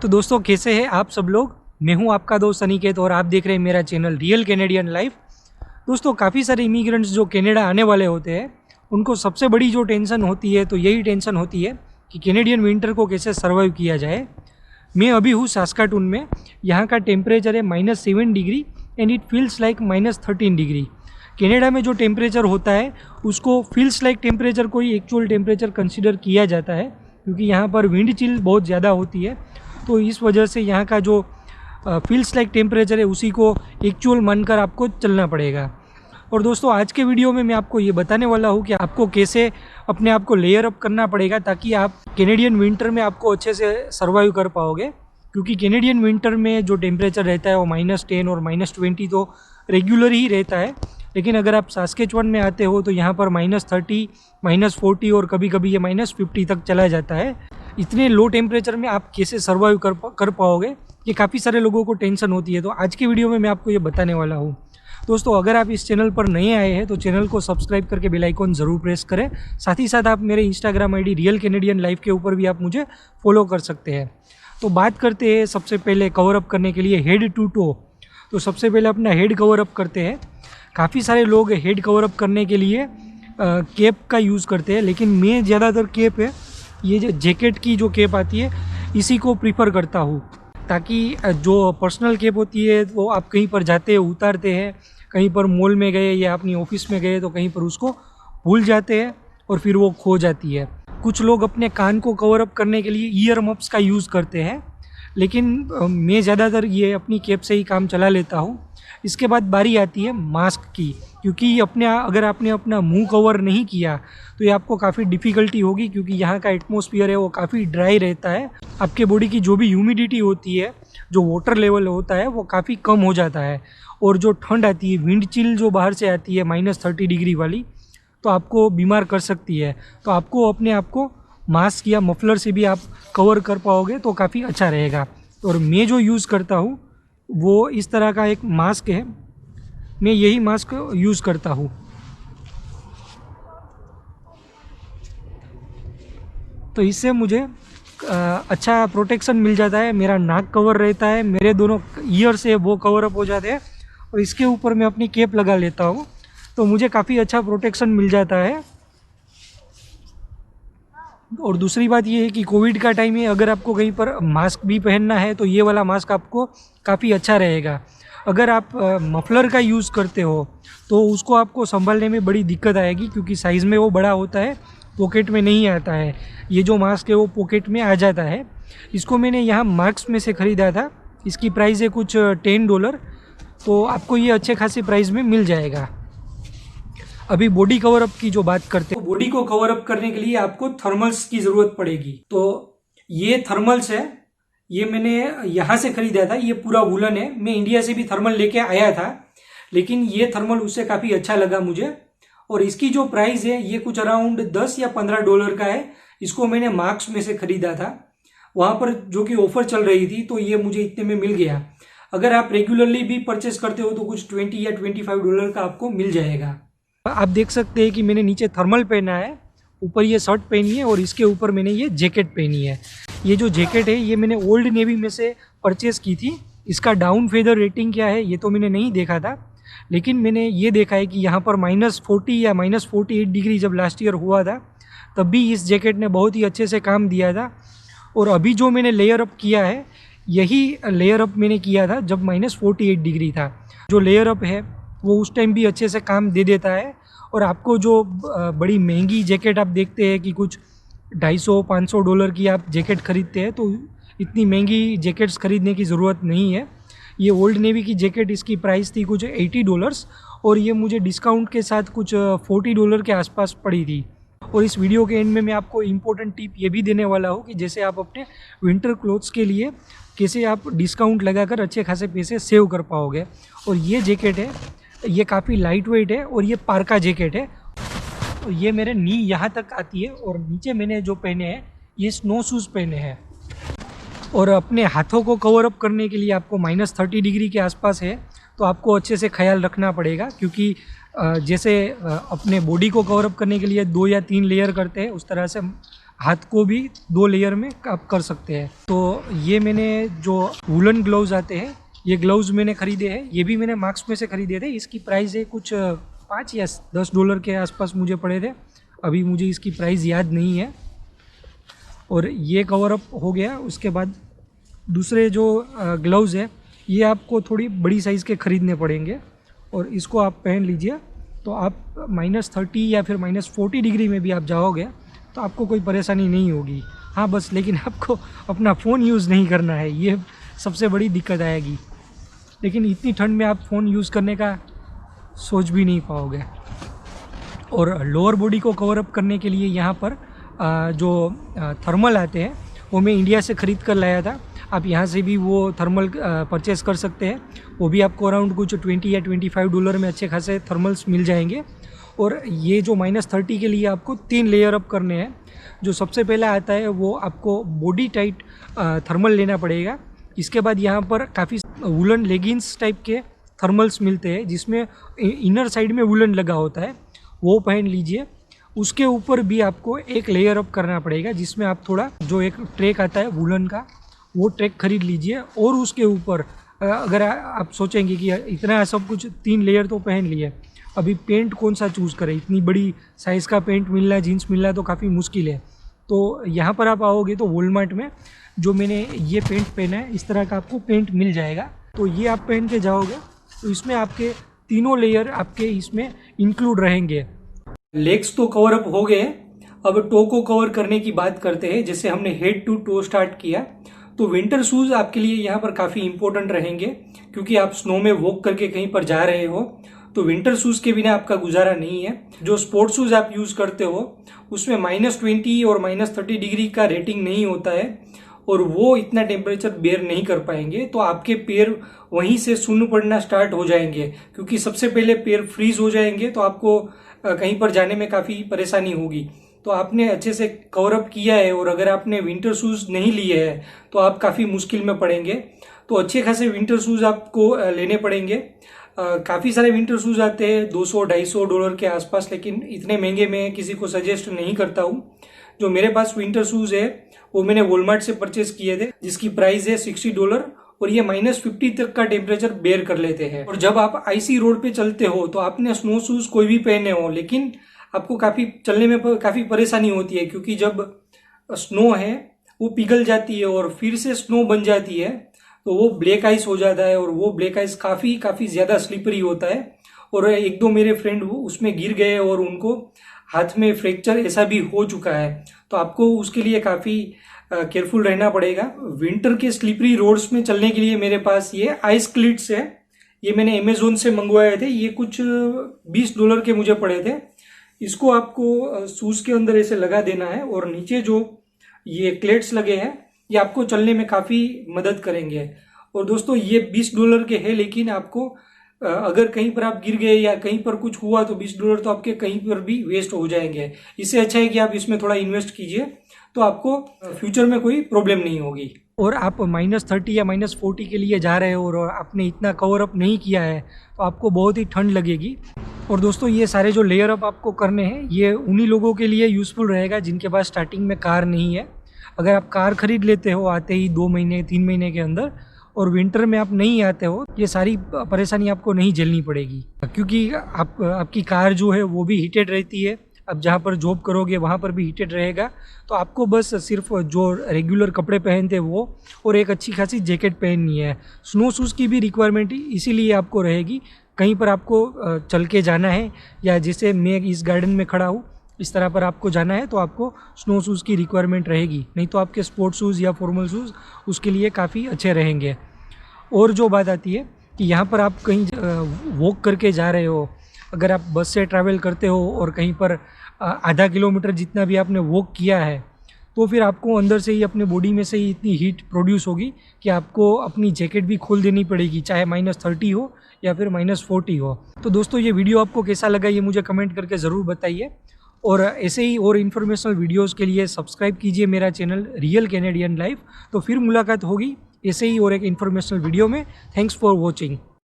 तो दोस्तों कैसे हैं आप सब लोग। मैं हूं आपका दोस्त अनिकेत और आप देख रहे हैं मेरा चैनल रियल कैनेडियन लाइफ। दोस्तों काफ़ी सारे इमिग्रेंट्स जो कनाडा आने वाले होते हैं उनको सबसे बड़ी जो टेंशन होती है तो यही टेंशन होती है कि कैनेडियन विंटर को कैसे सर्वाइव किया जाए। मैं अभी हूँ सास्काटून में। यहाँ का टेम्परेचर है -7 degree and it feels like -13 degree. Canada में जो टेम्परेचर होता है उसको फील्स लाइक टेम्परेचर को ही एक्चुअल टेम्परेचर कंसिडर किया जाता है, क्योंकि यहाँ पर विंड चिल बहुत ज़्यादा होती है। तो इस वजह से यहाँ का जो फील्स लाइक टेम्परेचर है उसी को एक्चुअल मानकर आपको चलना पड़ेगा। और दोस्तों आज के वीडियो में मैं आपको ये बताने वाला हूँ कि आपको कैसे अपने आप को लेयर अप करना पड़ेगा ताकि आप कैनेडियन विंटर में आपको अच्छे से सर्वाइव कर पाओगे। क्योंकि कैनेडियन विंटर में जो टेम्परेचर रहता है वो -10 और -20 तो रेगुलर ही रहता है। लेकिन अगर आप सास्केचुआन में आते हो तो यहाँ पर -30, -40 और कभी कभी ये -50 तक चला जाता है। इतने लो टेम्परेचर में आप कैसे सर्वाइव कर पाओगे, ये काफ़ी सारे लोगों को टेंशन होती है। तो आज की वीडियो में मैं आपको ये बताने वाला हूँ। दोस्तों अगर आप इस चैनल पर नए आए हैं तो चैनल को सब्सक्राइब करके बेल आइकॉन ज़रूर प्रेस करें। साथ ही साथ आप मेरे Instagram ID real Canadian life के ऊपर भी आप मुझे फॉलो कर सकते हैं। तो बात करते हैं सबसे पहले कवर अप करने के लिए हेड टू टो। तो सबसे पहले अपना हेड कवर अप करते हैं। काफ़ी सारे लोग हेड कवर अप करने के लिए कैप का यूज़ करते हैं, लेकिन मैं ज़्यादातर कैप है ये जो जैकेट की जो कैप आती है इसी को प्रीफर करता हूँ, ताकि जो पर्सनल कैप होती है वो आप कहीं पर जाते हैं उतारते हैं, कहीं पर मॉल में गए या अपनी ऑफिस में गए तो कहीं पर उसको भूल जाते हैं और फिर वो खो जाती है। कुछ लोग अपने कान को कवर अप करने के लिए ईयर मफ्स का यूज़ करते हैं, लेकिन मैं ज़्यादातर ये अपनी कैप से ही काम चला लेता हूँ। इसके बाद बारी आती है मास्क की, क्योंकि अगर आपने अपना मुंह कवर नहीं किया तो ये आपको काफ़ी डिफ़िकल्टी होगी, क्योंकि यहाँ का एटमॉस्फेयर है वो काफ़ी ड्राई रहता है। आपके बॉडी की जो भी ह्यूमिडिटी होती है, जो वाटर लेवल होता है वो काफ़ी कम हो जाता है। और जो ठंड आती है, विंड चिल जो बाहर से आती है -30 डिग्री वाली, तो आपको बीमार कर सकती है। तो आपको अपने आप को मास्क या मफलर से भी आप कवर कर पाओगे तो काफ़ी अच्छा रहेगा। और मैं जो यूज़ करता हूँ वो इस तरह का एक मास्क है, मैं यही मास्क यूज़ करता हूँ। तो इससे मुझे अच्छा प्रोटेक्शन मिल जाता है। मेरा नाक कवर रहता है, मेरे दोनों ईयर से वो कवर अप हो जाते हैं और इसके ऊपर मैं अपनी कैप लगा लेता हूँ, तो मुझे काफ़ी अच्छा प्रोटेक्शन मिल जाता है। और दूसरी बात ये है कि कोविड का टाइम है, अगर आपको कहीं पर मास्क भी पहनना है तो ये वाला मास्क आपको काफ़ी अच्छा रहेगा। अगर आप मफलर का यूज़ करते हो तो उसको आपको संभालने में बड़ी दिक्कत आएगी, क्योंकि साइज़ में वो बड़ा होता है, पॉकेट में नहीं आता है। ये जो मास्क है वो पॉकेट में आ जाता है। इसको मैंने यहाँ मार्क्स में से ख़रीदा था, इसकी प्राइस है कुछ $10, तो आपको ये अच्छे खासे प्राइस में मिल जाएगा। अभी बॉडी कवर अप की जो बात करते हैं, बॉडी को कवर अप करने के लिए आपको थर्मल्स की ज़रूरत पड़ेगी। तो ये थर्मल्स है, ये मैंने यहाँ से ख़रीदा था। ये पूरा वुलन है, मैं इंडिया से भी थर्मल लेके आया था, लेकिन ये थर्मल उससे काफ़ी अच्छा लगा मुझे। और इसकी जो प्राइस है ये कुछ अराउंड $10 या $15 का है। इसको मैंने मार्क्स में से ख़रीदा था, वहाँ पर जो कि ऑफ़र चल रही थी, तो ये मुझे इतने में मिल गया। अगर आप रेगुलरली भी परचेस करते हो तो कुछ $20 या $25 का आपको मिल जाएगा। आप देख सकते हैं कि मैंने नीचे थर्मल पहना है, ऊपर ये शर्ट पहनी है और इसके ऊपर मैंने ये जैकेट पहनी है। ये जो जैकेट है ये मैंने ओल्ड नेवी में से परचेज़ की थी। इसका डाउन फेदर रेटिंग क्या है ये तो मैंने नहीं देखा था, लेकिन मैंने ये देखा है कि यहाँ पर -40 या -48 डिग्री जब लास्ट ईयर हुआ था तब भी इस जैकेट ने बहुत ही अच्छे से काम दिया था। और अभी जो मैंने लेयर अप किया है यही लेयर अप मैंने किया था जब -48 डिग्री था। जो लेयर अप है वो उस टाइम भी अच्छे से काम दे देता है। और आपको जो बड़ी महंगी जैकेट आप देखते हैं कि कुछ $250-500 की आप जैकेट ख़रीदते हैं, तो इतनी महंगी जैकेट्स ख़रीदने की ज़रूरत नहीं है। ये ओल्ड नेवी की जैकेट, इसकी प्राइस थी कुछ $80 और ये मुझे डिस्काउंट के साथ कुछ $40 के आसपास पड़ी थी। और इस वीडियो के एंड में मैं आपको इम्पोर्टेंट टिप ये भी देने वाला हूँ कि जैसे आप अपने विंटर क्लोथ्स के लिए कैसे आप डिस्काउंट लगाकर अच्छे खासे पैसे सेव कर पाओगे। और ये जैकेट है, ये काफ़ी लाइट वेट है और ये पार्का जैकेट है। और ये मेरे नी यहाँ तक आती है और नीचे मैंने जो पहने हैं ये स्नो शूज़ पहने हैं। और अपने हाथों को कवर अप करने के लिए आपको -30 डिग्री के आसपास है, तो आपको अच्छे से ख्याल रखना पड़ेगा, क्योंकि जैसे अपने बॉडी को कवर अप करने के लिए 2 या 3 लेयर करते हैं, उस तरह से हाथ को भी 2 लेयर में आप कर सकते हैं। तो ये मैंने जो वुलन ग्लव्स आते हैं, ये ग्लव्स मैंने ख़रीदे हैं। ये भी मैंने मार्क्स में से ख़रीदे थे। इसकी प्राइस है कुछ $5 या $10 के आसपास मुझे पड़े थे। अभी मुझे इसकी प्राइस याद नहीं है। और ये कवर अप हो गया। उसके बाद दूसरे जो ग्लव्स है, ये आपको थोड़ी बड़ी साइज़ के ख़रीदने पड़ेंगे और इसको आप पहन लीजिए तो आप -30 या फिर -40 डिग्री में भी आप जाओगे तो आपको कोई परेशानी नहीं होगी। हाँ बस, लेकिन आपको अपना फ़ोन यूज़ नहीं करना है, ये सबसे बड़ी दिक्कत आएगी। लेकिन इतनी ठंड में आप फ़ोन यूज़ करने का सोच भी नहीं पाओगे। और लोअर बॉडी को कवर अप करने के लिए यहाँ पर जो थर्मल आते हैं वो मैं इंडिया से ख़रीद कर लाया था। आप यहाँ से भी वो थर्मल परचेस कर सकते हैं। वो भी आपको अराउंड कुछ $20 या $25 में अच्छे खासे थर्मल्स मिल जाएंगे। और ये जो -30 के लिए आपको 3 लेयर अप करने हैं। जो सबसे पहला आता है वो आपको बॉडी टाइट थर्मल लेना पड़ेगा। इसके बाद यहाँ पर काफ़ी वुलन लेगिंग्स टाइप के थर्मल्स मिलते हैं जिसमें इनर साइड में वुलन लगा होता है, वो पहन लीजिए। उसके ऊपर भी आपको एक लेयर अप करना पड़ेगा जिसमें आप थोड़ा जो एक ट्रैक आता है वुलन का, वो ट्रैक खरीद लीजिए। और उसके ऊपर अगर आप सोचेंगे कि इतना सब कुछ 3 लेयर तो पहन लिए, अभी पेंट कौन सा चूज़ करें, इतनी बड़ी साइज़ का पेंट मिलना, जीन्स मिलना तो काफ़ी मुश्किल है। तो यहाँ पर आप आओगे तो वॉलमार्ट में जो मैंने ये पेंट पहना है, इस तरह का आपको पेंट मिल जाएगा। तो ये आप पहन के जाओगे तो इसमें आपके तीनों लेयर आपके इसमें इंक्लूड रहेंगे। लेग्स तो कवर अप हो गए, अब टो को कवर करने की बात करते हैं। जैसे हमने हेड टू टो स्टार्ट किया, तो विंटर शूज़ आपके लिए यहाँ पर काफ़ी इंपॉर्टेंट रहेंगे क्योंकि आप स्नो में वॉक करके कहीं पर जा रहे हो तो विंटर शूज़ के बिना आपका गुजारा नहीं है। जो स्पोर्ट्स शूज़ आप यूज़ करते हो उसमें -20 और -30 डिग्री का रेटिंग नहीं होता है और वो इतना टेम्परेचर बेयर नहीं कर पाएंगे। तो आपके पैर वहीं से सुन्न पड़ना स्टार्ट हो जाएंगे क्योंकि सबसे पहले पैर फ्रीज हो जाएंगे तो आपको कहीं पर जाने में काफ़ी परेशानी होगी। तो आपने अच्छे से कवर अप किया है और अगर आपने विंटर शूज़ नहीं लिए हैं तो आप काफ़ी मुश्किल में पड़ेंगे। तो अच्छे खासे विंटर शूज़ आपको लेने पड़ेंगे। काफ़ी सारे विंटर शूज़ आते हैं $200-250 के आसपास, लेकिन इतने महंगे मैं किसी को सजेस्ट नहीं करता हूँ। जो मेरे पास विंटर शूज़ है वो मैंने वॉलमार्ट से परचेस किए थे जिसकी प्राइस है $60 और ये -50 तक का टेम्परेचर बेयर कर लेते हैं। और जब आप आईसी रोड पे चलते हो तो आपने स्नो शूज़ कोई भी पहने हो, लेकिन आपको काफ़ी चलने में काफ़ी परेशानी होती है क्योंकि जब स्नो है वो पिघल जाती है और फिर से स्नो बन जाती है तो वो ब्लैक आइस हो जाता है और वो ब्लैक आइस काफ़ी ज़्यादा स्लिपरी होता है। और 1-2 मेरे फ्रेंड उसमें गिर गए और उनको हाथ में फ्रैक्चर ऐसा भी हो चुका है। तो आपको उसके लिए काफ़ी केयरफुल रहना पड़ेगा। विंटर के स्लिपरी रोड्स में चलने के लिए मेरे पास ये आइस क्लिट्स है। ये मैंने अमेजोन से मंगवाए थे, ये कुछ $20 के मुझे पड़े थे। इसको आपको शूज़ के अंदर ऐसे लगा देना है और नीचे जो ये क्लेट्स लगे हैं ये आपको चलने में काफ़ी मदद करेंगे। और दोस्तों ये $20 के हैं, लेकिन आपको अगर कहीं पर आप गिर गए या कहीं पर कुछ हुआ तो $20 तो आपके कहीं पर भी वेस्ट हो जाएंगे। इससे अच्छा है कि आप इसमें थोड़ा इन्वेस्ट कीजिए तो आपको फ्यूचर में कोई प्रॉब्लम नहीं होगी। और आप -30 या -40 के लिए जा रहे हो और आपने इतना कवर अप नहीं किया है तो आपको बहुत ही ठंड लगेगी। और दोस्तों ये सारे जो लेयर अप आपको करने हैं ये उन्हीं लोगों के लिए यूज़फुल रहेगा जिनके पास स्टार्टिंग में कार नहीं है। अगर आप कार खरीद लेते हो आते ही 2 महीने 3 महीने के अंदर और विंटर में आप नहीं आते हो, ये सारी परेशानी आपको नहीं झेलनी पड़ेगी क्योंकि आपकी कार जो है वो भी हीटेड रहती है। अब जहाँ पर जॉब करोगे वहाँ पर भी हीटेड रहेगा। तो आपको बस सिर्फ जो रेगुलर कपड़े पहनते वो और एक अच्छी खासी जैकेट पहननी है। स्नो शूज़ की भी रिक्वायरमेंट इसीलिए आपको रहेगी। कहीं पर आपको चल के जाना है या जैसे मैं इस गार्डन में खड़ा हूँ इस तरह पर आपको जाना है तो आपको स्नो शूज़ की रिक्वायरमेंट रहेगी, नहीं तो आपके स्पोर्ट्स शूज़ या फॉर्मल शूज़ उसके लिए काफ़ी अच्छे रहेंगे। और जो बात आती है कि यहाँ पर आप कहीं वॉक करके जा रहे हो, अगर आप बस से ट्रैवल करते हो और कहीं पर आधा किलोमीटर जितना भी आपने वॉक किया है तो फिर आपको अंदर से ही अपने बॉडी में से ही इतनी हीट प्रोड्यूस होगी कि आपको अपनी जैकेट भी खोल देनी पड़ेगी, चाहे -30 हो या फिर -40 हो। तो दोस्तों ये वीडियो आपको कैसा लगा ये मुझे कमेंट करके ज़रूर बताइए और ऐसे ही और इन्फॉर्मेशनल वीडियोज़ के लिए सब्सक्राइब कीजिए मेरा चैनल रियल कैनेडियन लाइफ। तो फिर मुलाकात होगी ऐसे ही और एक इन्फॉर्मेशनल वीडियो में। Thanks for watching.